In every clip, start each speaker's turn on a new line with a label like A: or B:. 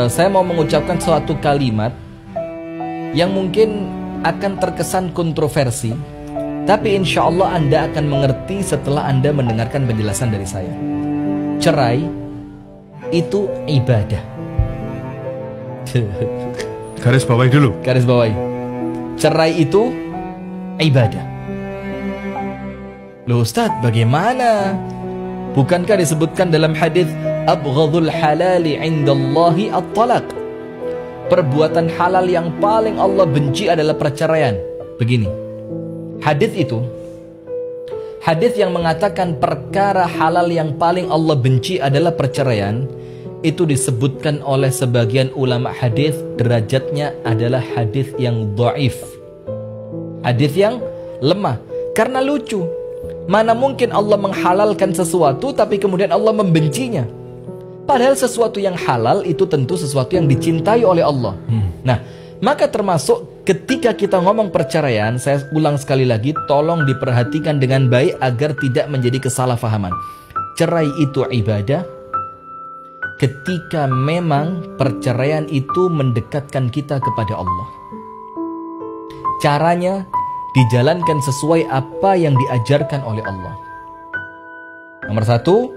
A: saya mau mengucapkan suatu kalimat yang mungkin akan terkesan kontroversi, tapi insya Allah Anda akan mengerti setelah Anda mendengarkan penjelasan dari saya. Cerai itu ibadah.
B: Garis bawahi dulu.
A: Garis bawahi. Cerai itu ibadah. Loh Ustaz, bagaimana? Bukankah disebutkan dalam hadis abghadul halali indallahi at-talaq? Perbuatan halal yang paling Allah benci adalah perceraian. Begini, hadis itu, hadis yang mengatakan perkara halal yang paling Allah benci adalah perceraian, itu disebutkan oleh sebagian ulama hadis derajatnya adalah hadis yang dhaif, hadis yang lemah. Karena lucu, mana mungkin Allah menghalalkan sesuatu tapi kemudian Allah membencinya? Padahal sesuatu yang halal itu tentu sesuatu yang dicintai oleh Allah. Nah, maka termasuk ketika kita ngomong perceraian, saya ulang sekali lagi, tolong diperhatikan dengan baik agar tidak menjadi kesalahpahaman. Cerai itu ibadah ketika memang perceraian itu mendekatkan kita kepada Allah. Caranya dijalankan sesuai apa yang diajarkan oleh Allah. Nomor satu,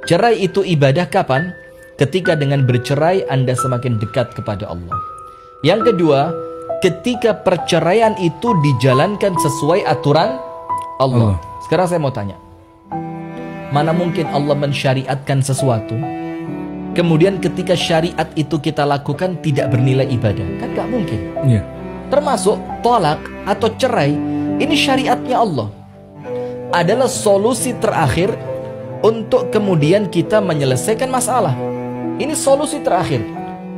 A: cerai itu ibadah kapan? Ketika dengan bercerai Anda semakin dekat kepada Allah. Yang kedua, ketika perceraian itu dijalankan sesuai aturan Allah. Sekarang saya mau tanya, mana mungkin Allah mensyariatkan sesuatu, kemudian ketika syariat itu kita lakukan tidak bernilai ibadah? Kan gak mungkin. Termasuk tolak atau cerai, ini syariatnya Allah, adalah solusi terakhir untuk kemudian kita menyelesaikan masalah. Ini solusi terakhir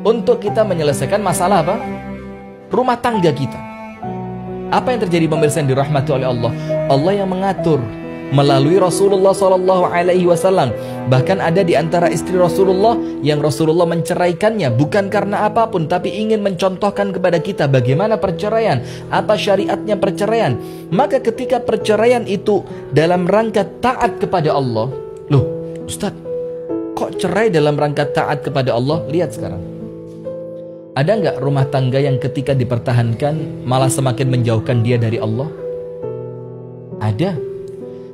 A: untuk kita menyelesaikan masalah apa? Rumah tangga kita. Apa yang terjadi pemirsa yang dirahmati oleh Allah? Allah yang mengatur melalui Rasulullah SAW. Bahkan ada di antara istri Rasulullah yang Rasulullah menceraikannya bukan karena apapun, tapi ingin mencontohkan kepada kita bagaimana perceraian, apa syariatnya perceraian. Maka ketika perceraian itu dalam rangka taat kepada Allah, loh Ustaz, kok cerai dalam rangka taat kepada Allah? Lihat sekarang, ada nggak rumah tangga yang ketika dipertahankan malah semakin menjauhkan dia dari Allah? Ada.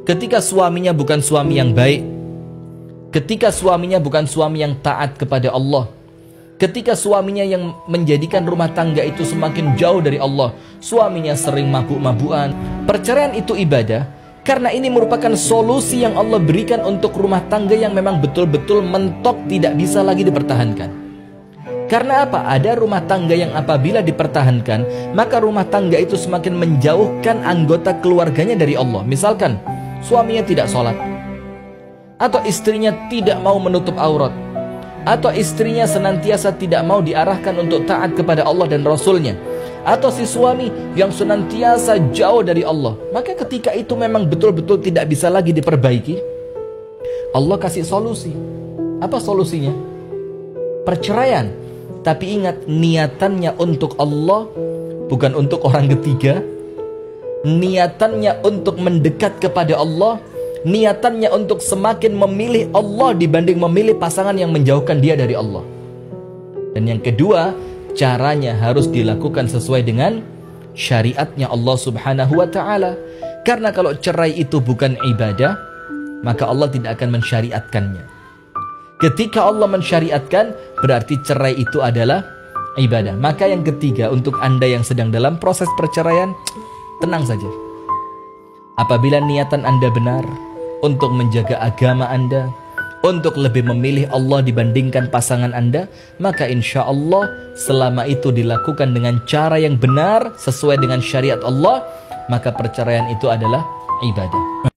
A: Ketika suaminya bukan suami yang baik, ketika suaminya bukan suami yang taat kepada Allah, ketika suaminya yang menjadikan rumah tangga itu semakin jauh dari Allah, suaminya sering mabuk-mabukan, perceraian itu ibadah. Karena ini merupakan solusi yang Allah berikan untuk rumah tangga yang memang betul-betul mentok tidak bisa lagi dipertahankan. Karena apa? Ada rumah tangga yang apabila dipertahankan, maka rumah tangga itu semakin menjauhkan anggota keluarganya dari Allah. Misalkan suaminya tidak sholat, atau istrinya tidak mau menutup aurat, atau istrinya senantiasa tidak mau diarahkan untuk taat kepada Allah dan Rasulnya, atau si suami yang senantiasa jauh dari Allah. Maka ketika itu memang betul-betul tidak bisa lagi diperbaiki, Allah kasih solusi. Apa solusinya? Perceraian. Tapi ingat, niatannya untuk Allah, bukan untuk orang ketiga. Niatannya untuk mendekat kepada Allah, niatannya untuk semakin memilih Allah dibanding memilih pasangan yang menjauhkan dia dari Allah. Dan yang kedua, caranya harus dilakukan sesuai dengan syariatnya Allah Subhanahu wa ta'ala. Karena kalau cerai itu bukan ibadah, maka Allah tidak akan mensyariatkannya. Ketika Allah mensyariatkan, berarti cerai itu adalah ibadah. Maka yang ketiga, untuk Anda yang sedang dalam proses perceraian, tenang saja. Apabila niatan Anda benar untuk menjaga agama Anda, untuk lebih memilih Allah dibandingkan pasangan Anda, maka insya Allah selama itu dilakukan dengan cara yang benar sesuai dengan syariat Allah, maka perceraian itu adalah ibadah.